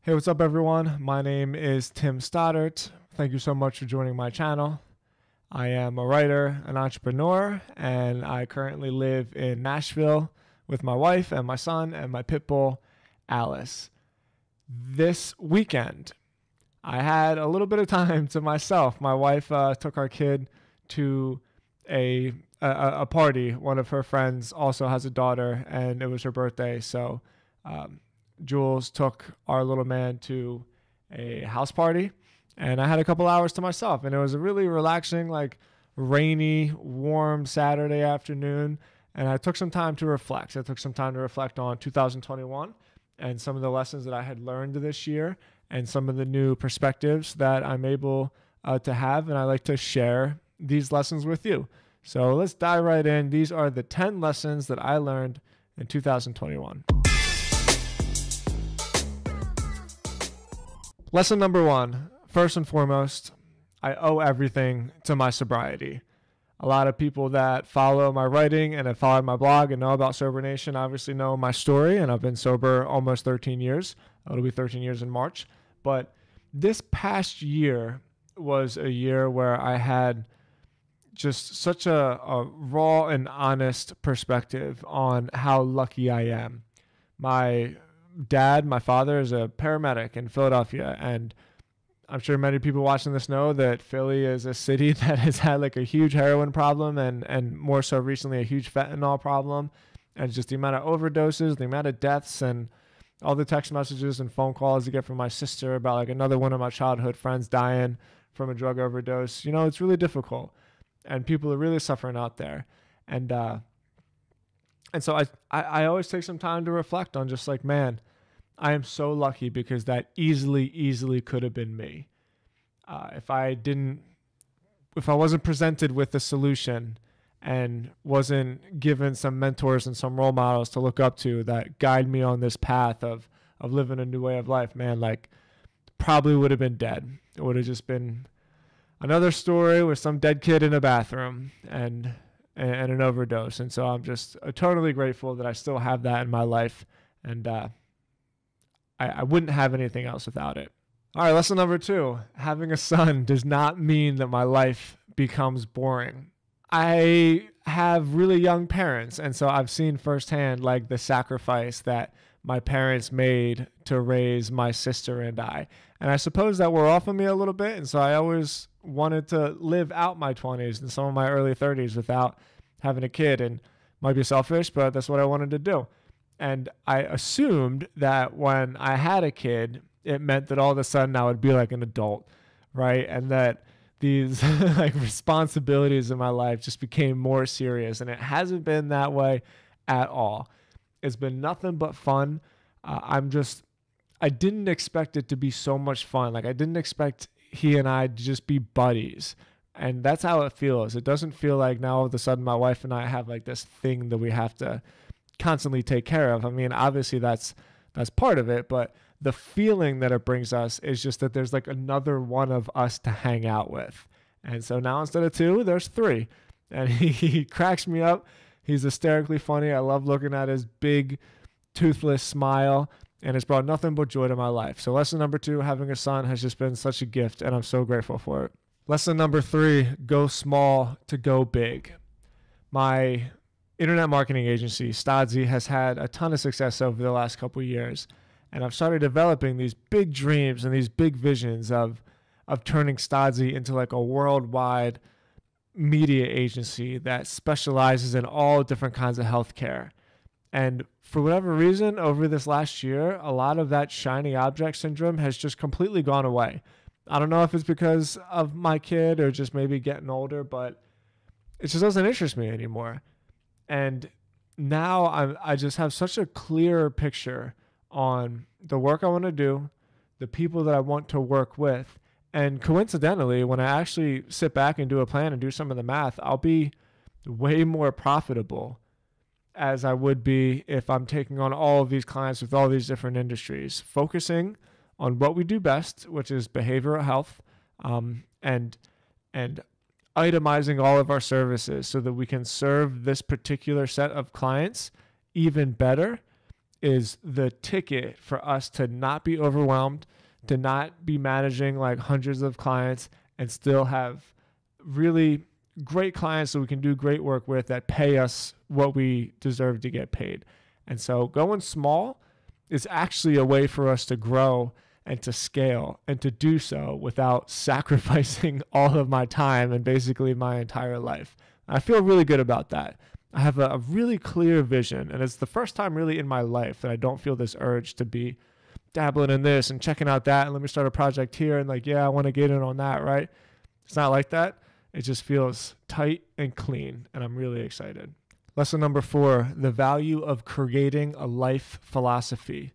Hey, what's up, everyone? My name is Tim Stoddart. Thank you so much for joining my channel. I am a writer, an entrepreneur, and I currently live in Nashville with my wife and my son and my pit bull, Alice. This weekend, I had a little bit of time to myself. My wife took our kid to a party. One of her friends also has a daughter, and it was her birthday, so Jules took our little man to a house party, and I had a couple hours to myself, and it was a really relaxing, like rainy, warm Saturday afternoon, and I took some time to reflect. I took some time to reflect on 2021 and some of the lessons that I had learned this year and some of the new perspectives that I'm able to have, and I like to share these lessons with you. So let's dive right in. These are the 10 lessons that I learned in 2021. Lesson number 1, first and foremost, I owe everything to my sobriety. A lot of people that follow my writing and have followed my blog and know about Sober Nation obviously know my story, and I've been sober almost 13 years. It'll be 13 years in March. But this past year was a year where I had just such a raw and honest perspective on how lucky I am. My father is a paramedic in Philadelphia, and I'm sure many people watching this know that Philly is a city that has had like a huge heroin problem and more so recently a huge fentanyl problem, and just the amount of overdoses, the amount of deaths, and all the text messages and phone calls I get from my sister about like another one of my childhood friends dying from a drug overdose. It's really difficult, and people are really suffering out there. And so I always take some time to reflect on just like, man, I am so lucky because that easily could have been me. If I wasn't presented with a solution and wasn't given some mentors and some role models to look up to that guide me on this path of living a new way of life, man, like probably would have been dead. It would have just been another story with some dead kid in a bathroom and an overdose. And so I'm just totally grateful that I still have that in my life. And I wouldn't have anything else without it. All right, lesson number 2. Having a son does not mean that my life becomes boring. I have really young parents, and so I've seen firsthand like the sacrifice that my parents made to raise my sister and I. And I suppose that wore off on me a little bit, and so I always wanted to live out my 20s and some of my early 30s without having a kid. And might be selfish, but that's what I wanted to do. And I assumed that when I had a kid, it meant that all of a sudden I would be like an adult, right? And that these like responsibilities in my life just became more serious. And it hasn't been that way at all. It's been nothing but fun. I didn't expect it to be so much fun. Like I didn't expect he and I to just be buddies. And that's how it feels. It doesn't feel like now all of a sudden my wife and I have like this thing that we have to constantly take care of. I mean, obviously that's part of it, but the feeling that it brings us is just that there's like another one of us to hang out with. And so now instead of 2, there's 3. And he cracks me up. He's hysterically funny. I love looking at his big toothless smile, and it's brought nothing but joy to my life. So lesson number 2, having a son has just been such a gift, and I'm so grateful for it. Lesson number 3, go small to go big. My internet marketing agency, Stodzy, has had a ton of success over the last couple of years, and I've started developing these big dreams and these big visions of turning Stodzy into like a worldwide media agency that specializes in all different kinds of healthcare. And for whatever reason, over this last year, a lot of that shiny object syndrome has just completely gone away. I don't know if it's because of my kid or just maybe getting older, but it just doesn't interest me anymore. And now I just have such a clearer picture on the work I want to do, the people that I want to work with. And coincidentally, when I actually sit back and do a plan and do some of the math, I'll be way more profitable as I would be if I'm taking on all of these clients with all these different industries, focusing on what we do best, which is behavioral health, and itemizing all of our services so that we can serve this particular set of clients even better is the ticket for us to not be overwhelmed, to not be managing like hundreds of clients, and still have really great clients so we can do great work with that pay us what we deserve to get paid. And so going small is actually a way for us to grow and to scale, and to do so without sacrificing all of my time and basically my entire life. I feel really good about that. I have a really clear vision, and it's the first time really in my life that I don't feel this urge to be dabbling in this and checking out that, and let me start a project here, and like, yeah, I want to get in on that, right? It's not like that. It just feels tight and clean, and I'm really excited. Lesson number 4, the value of creating a life philosophy.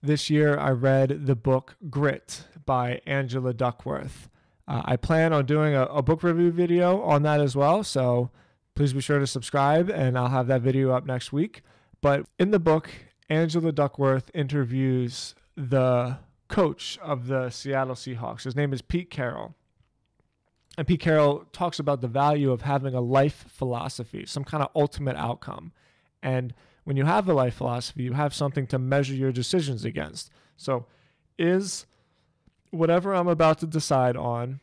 This year, I read the book Grit by Angela Duckworth. I plan on doing a book review video on that as well, so please be sure to subscribe, and I'll have that video up next week. But in the book, Angela Duckworth interviews the coach of the Seattle Seahawks. His name is Pete Carroll. And Pete Carroll talks about the value of having a life philosophy, some kind of ultimate outcome. And when you have a life philosophy, you have something to measure your decisions against. So is whatever I'm about to decide on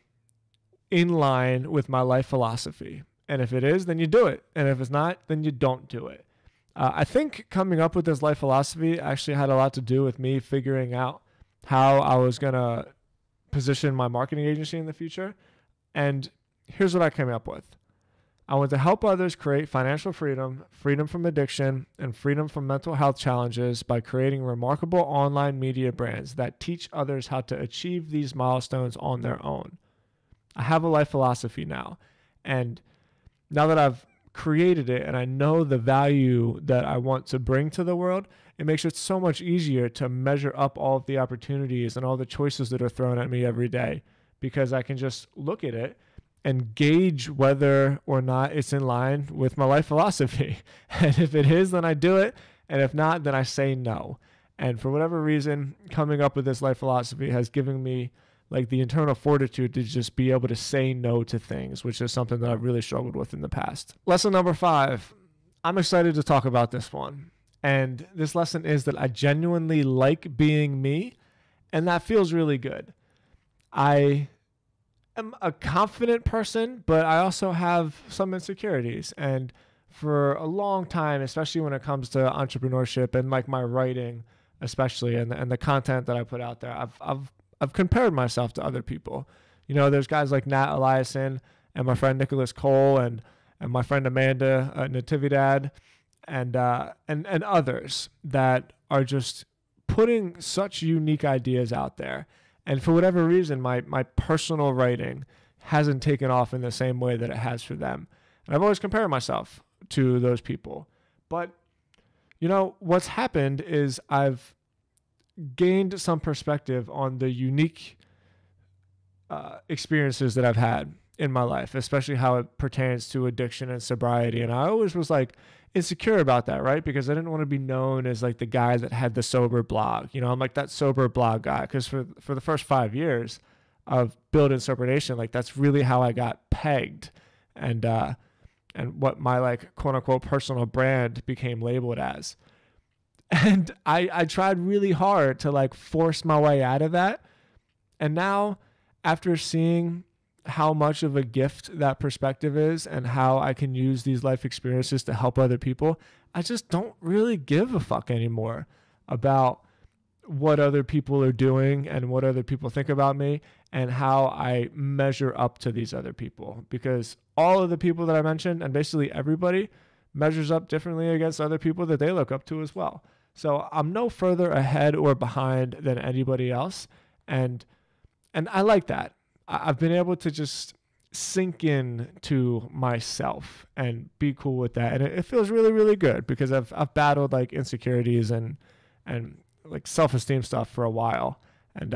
in line with my life philosophy? And if it is, then you do it. And if it's not, then you don't do it. I think coming up with this life philosophy actually had a lot to do with me figuring out how I was going to position my marketing agency in the future. And here's what I came up with. I want to help others create financial freedom, freedom from addiction, and freedom from mental health challenges by creating remarkable online media brands that teach others how to achieve these milestones on their own. I have a life philosophy now. And now that I've created it and I know the value that I want to bring to the world, it makes it so much easier to measure up all of the opportunities and all the choices that are thrown at me every day, because I can just look at it and gauge whether or not it's in line with my life philosophy. And if it is, then I do it. And if not, then I say no. And for whatever reason, coming up with this life philosophy has given me like the internal fortitude to just be able to say no to things, which is something that I've really struggled with in the past. Lesson number 5, I'm excited to talk about this one. And this lesson is that I genuinely like being me, and that feels really good. I am a confident person, but I also have some insecurities. And for a long time, especially when it comes to entrepreneurship and like my writing, especially, and the content that I put out there, I've compared myself to other people. You know, there's guys like Nat Eliason and my friend Nicholas Cole and my friend Amanda Natividad and others that are just putting such unique ideas out there. And for whatever reason, my personal writing hasn't taken off in the same way that it has for them. And I've always compared myself to those people. But, you know, what's happened is I've gained some perspective on the unique experiences that I've had in my life, especially how it pertains to addiction and sobriety. And I always was like insecure about that, right? Because I didn't want to be known as like the guy that had the sober blog. You know, I'm like that sober blog guy, because for the first 5 years of building Sober Nation, like that's really how I got pegged, and what my like quote unquote personal brand became labeled as. And I tried really hard to like force my way out of that. And now, after seeing how much of a gift that perspective is and how I can use these life experiences to help other people, I just don't really give a fuck anymore about what other people are doing and what other people think about me and how I measure up to these other people. Because all of the people that I mentioned, and basically everybody, measures up differently against other people that they look up to as well. So I'm no further ahead or behind than anybody else. And I like that. I've been able to just sink in to myself and be cool with that. And it feels really, really good, because I've battled like insecurities and like self-esteem stuff for a while. And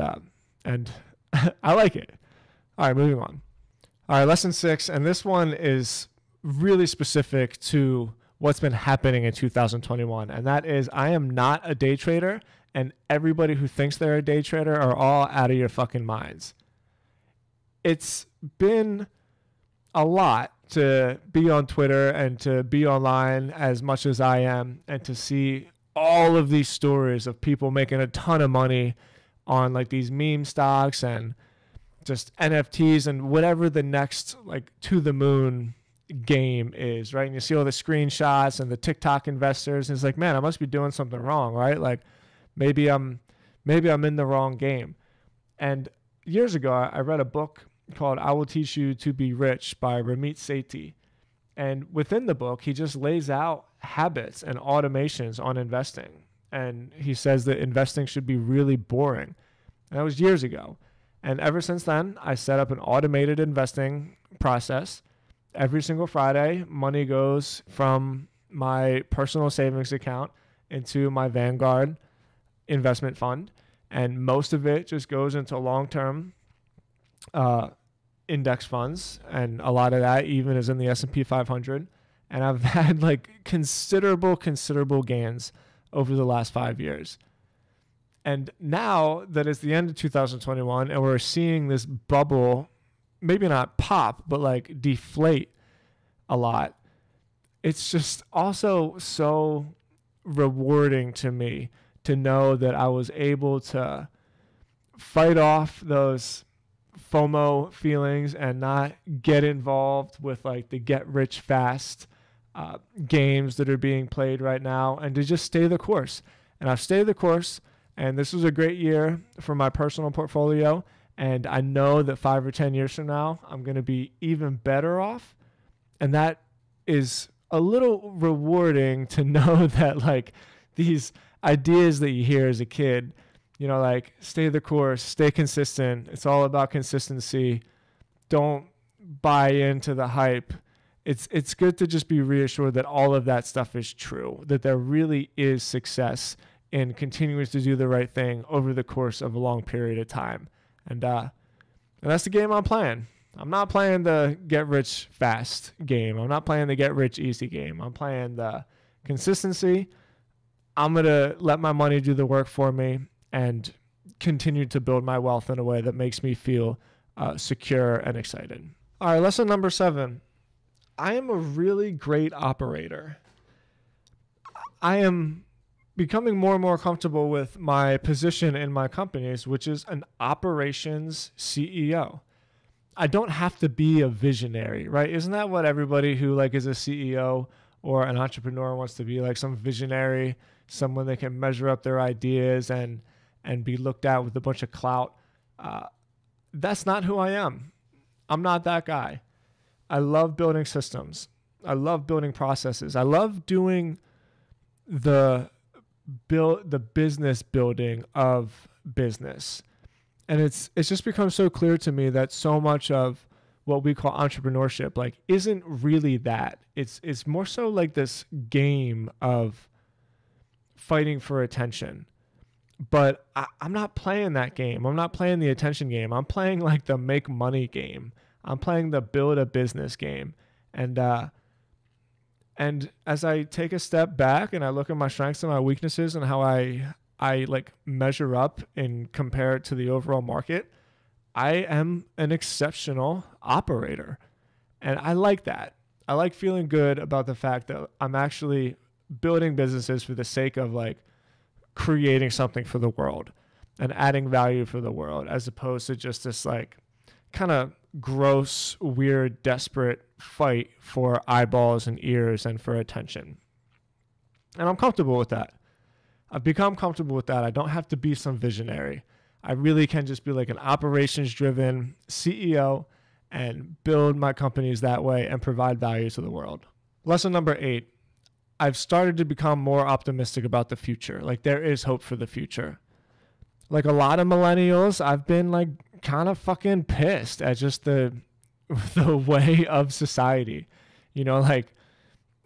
I like it. All right, moving on. All right, lesson 6. And this one is really specific to what's been happening in 2021. And that is, I am not a day trader, and everybody who thinks they're a day trader are all out of your fucking minds. It's been a lot to be on Twitter and to be online as much as I am, and to see all of these stories of people making a ton of money on like these meme stocks and just NFTs and whatever the next like to the moon game is, right? And you see all the screenshots and the TikTok investors, and it's like, man, I must be doing something wrong, right? Like maybe I'm in the wrong game. And years ago, I read a book called I Will Teach You to Be Rich by Ramit Sethi. And within the book, he just lays out habits and automations on investing. And he says that investing should be really boring. And that was years ago. And ever since then, I set up an automated investing process. Every single Friday, money goes from my personal savings account into my Vanguard investment fund. And most of it just goes into long-term index funds. And a lot of that even is in the S&P 500. And I've had like considerable gains over the last 5 years. And now that it's the end of 2021 and we're seeing this bubble, maybe not pop, but like deflate a lot, it's just also so rewarding to me to know that I was able to fight off those FOMO feelings and not get involved with like the get rich fast games that are being played right now, and to just stay the course. And I've stayed the course, and this was a great year for my personal portfolio. And I know that 5 or 10 years from now, I'm going to be even better off. And that is a little rewarding to know that like these ideas that you hear as a kid, you know, like stay the course, stay consistent. It's all about consistency. Don't buy into the hype. It's good to just be reassured that all of that stuff is true, that there really is success in continuing to do the right thing over the course of a long period of time. And that's the game I'm playing. I'm not playing the get rich fast game. I'm not playing the get rich easy game. I'm playing the consistency. I'm going to let my money do the work for me and continue to build my wealth in a way that makes me feel secure and excited. All right, lesson number 7. I am a really great operator. I am becoming more and more comfortable with my position in my companies, which is an operations CEO. I don't have to be a visionary, right? Isn't that what everybody who like is a CEO or an entrepreneur wants to be? Like some visionary, someone that can measure up their ideas and be looked at with a bunch of clout. That's not who I am. I'm not that guy. I love building systems. I love building processes. I love doing the business building of business. And it's just become so clear to me that so much of what we call entrepreneurship like isn't really that. It's more so like this game of fighting for attention. But I'm not playing that game. I'm not playing the attention game. I'm playing like the make money game. I'm playing the build a business game. And as I take a step back and I look at my strengths and my weaknesses and how I like measure up and compare it to the overall market, I am an exceptional operator. And I like that. I like feeling good about the fact that I'm actually building businesses for the sake of like creating something for the world and adding value for the world, as opposed to just this like kind of gross, weird, desperate fight for eyeballs and ears and for attention. And I'm comfortable with that. I've become comfortable with that. I don't have to be some visionary. I really can just be like an operations-driven CEO and build my companies that way and provide value to the world. Lesson number 8. I've started to become more optimistic about the future. Like there is hope for the future. Like a lot of millennials, I've been like kind of fucking pissed at just the way of society. You know, like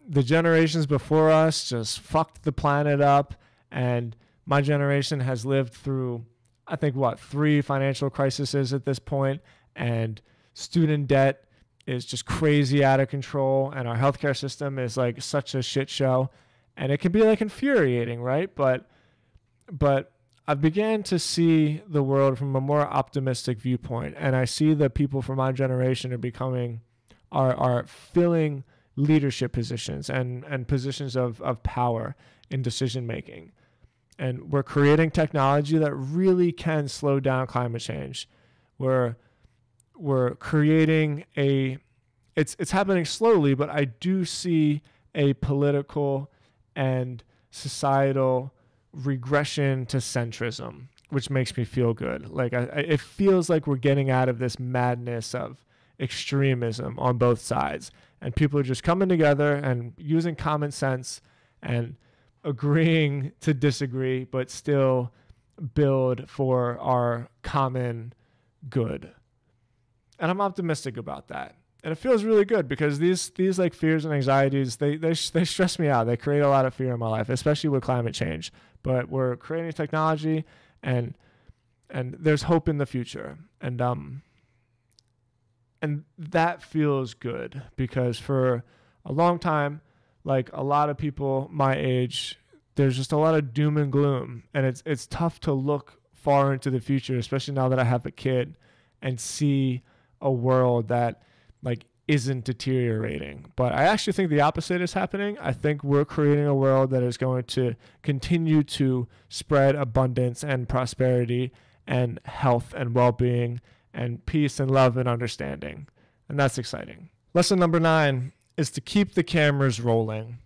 the generations before us just fucked the planet up, and my generation has lived through, I think, 3 financial crises at this point, and student debt is just crazy out of control, and our healthcare system is like such a shit show, and it can be like infuriating, right? But I began to see the world from a more optimistic viewpoint, and I see that people from my generation are filling leadership positions and positions of power in decision making. And we're creating technology that really can slow down climate change. We're creating it's happening slowly, but I do see a political and societal regression to centrism, which makes me feel good. Like it feels like we're getting out of this madness of extremism on both sides, and people are just coming together and using common sense and agreeing to disagree, but still build for our common good. And I'm optimistic about that. And it feels really good because these like fears and anxieties, they stress me out. They create a lot of fear in my life, especially with climate change. But we're creating technology, and there's hope in the future. And that feels good because for a long time, like a lot of people my age, there's just a lot of doom and gloom, and it's tough to look far into the future, especially now that I have a kid, and see a world that like isn't deteriorating. But I actually think the opposite is happening. I think we're creating a world that is going to continue to spread abundance and prosperity and health and well-being and peace and love and understanding. And that's exciting. Lesson number 9 is to keep the cameras rolling.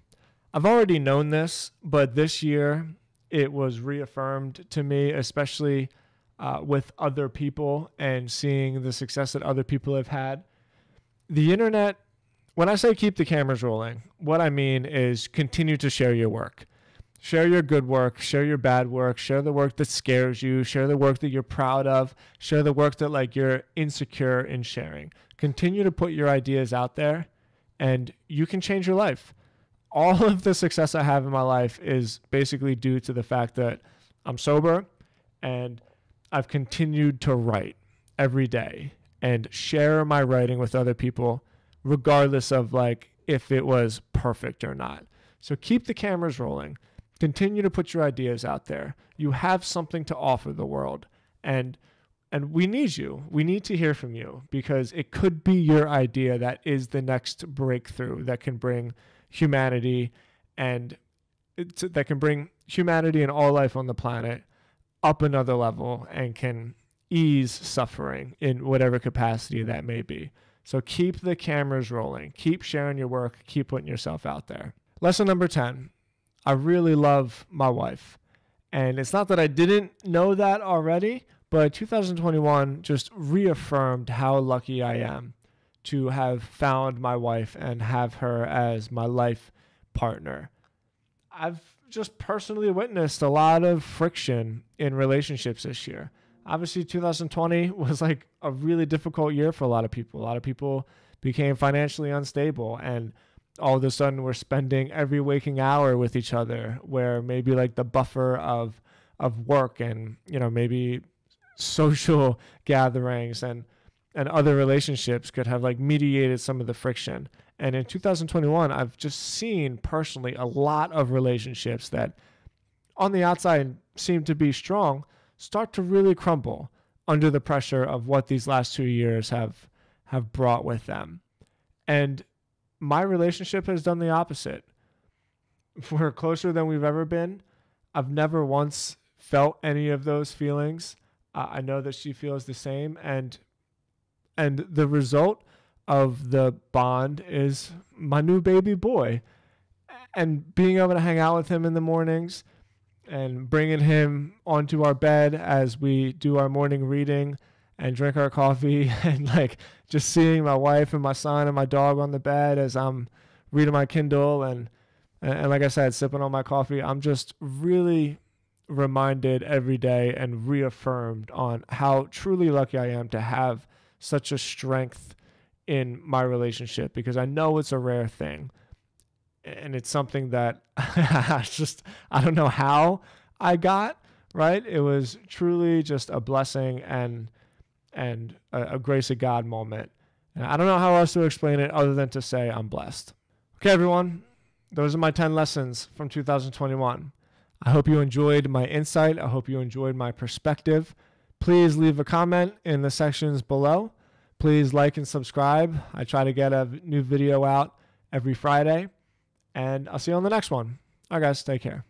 I've already known this, but this year it was reaffirmed to me, especially with other people and seeing the success that other people have had. The internet, when I say keep the cameras rolling, what I mean is continue to share your work. Share your good work, share your bad work, share the work that scares you, share the work that you're proud of, share the work that like you're insecure in sharing. Continue to put your ideas out there, and you can change your life. All of the success I have in my life is basically due to the fact that I'm sober and I've continued to write every day and share my writing with other people, regardless of like if it was perfect or not. So keep the cameras rolling. Continue to put your ideas out there. You have something to offer the world, and we need you. We need to hear from you because it could be your idea that is the next breakthrough that can bring humanity and that can bring humanity and all life on the planet up another level and can ease suffering in whatever capacity that may be. So keep the cameras rolling. Keep sharing your work. Keep putting yourself out there. Lesson number 10. I really love my wife. And it's not that I didn't know that already, but 2021 just reaffirmed how lucky I am to have found my wife and have her as my life partner. I've just personally witnessed a lot of friction in relationships this year. Obviously, 2020 was like a really difficult year for a lot of people. A lot of people became financially unstable, and all of a sudden we're spending every waking hour with each other, where maybe like the buffer of work and, you know, maybe social gatherings and other relationships could have like mediated some of the friction. And in 2021, I've just seen personally a lot of relationships that on the outside seem to be strong start to really crumble under the pressure of what these last 2 years have brought with them. And my relationship has done the opposite. We're closer than we've ever been. I've never once felt any of those feelings. I know that she feels the same. And the result of the bond is my new baby boy. And being able to hang out with him in the mornings and bringing him onto our bed as we do our morning reading and drink our coffee, and like just seeing my wife and my son and my dog on the bed as I'm reading my Kindle and like I said, sipping on my coffee. I'm just really reminded every day and reaffirmed on how truly lucky I am to have such a strength in my relationship, because I know it's a rare thing. And it's something that I don't know how I got, right? It was truly just a blessing and a grace of God moment. And I don't know how else to explain it other than to say I'm blessed. Okay, everyone. Those are my 10 lessons from 2021. I hope you enjoyed my insight. I hope you enjoyed my perspective. Please leave a comment in the sections below. Please like and subscribe. I try to get a new video out every Friday. And I'll see you on the next one. All right, guys, take care.